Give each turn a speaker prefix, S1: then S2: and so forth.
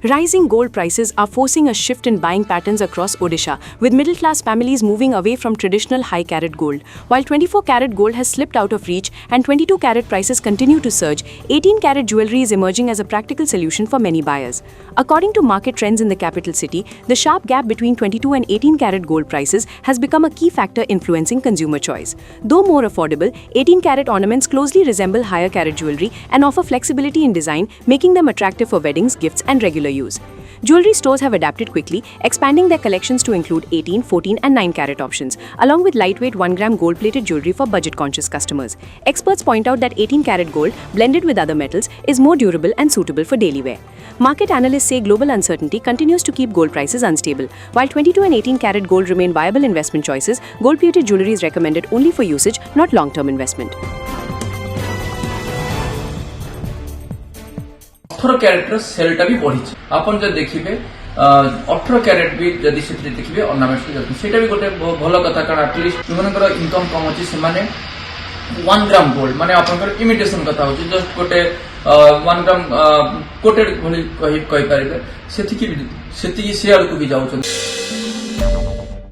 S1: Rising gold prices are forcing a shift in buying patterns across Odisha, with middle-class families moving away from traditional high-carat gold. While 24-carat gold has slipped out of reach and 22-carat prices continue to surge, 18-carat jewelry is emerging as a practical solution for many buyers. According to market trends in the capital city, the sharp gap between 22 and 18-carat gold prices has become a key factor influencing consumer choice. Though more affordable, 18-carat ornaments closely resemble higher-carat jewelry and offer flexibility in design, making them attractive for weddings, gifts, and regular use. Jewelry stores have adapted quickly, expanding their collections to include 18, 14, and 9-carat options, along with lightweight 1-gram gold-plated jewelry for budget-conscious customers. Experts point out that 18-carat gold, blended with other metals, is more durable and suitable for daily wear. Market analysts say global uncertainty continues to keep gold prices unstable. While 22 and 18-carat gold remain viable investment choices, gold-plated jewelry is recommended only for usage, not long-term investment.
S2: 18 ক্যারেটর সেলটা भी बढ़ी आपन जो देखिबे 18 carat भी जदि से देखिबे ornaments भी सेटा भी गोटे भलो कथा कारण एटलीस्ट मनकर इनकम कम अछि से माने 1 ग्राम गोल्ड माने आपनकर इमिटेशन कथा होछि जस्ट गोटे 1 ग्राम कोटेड भली कहि परिबे सेति की शेयर को भी जाउछन।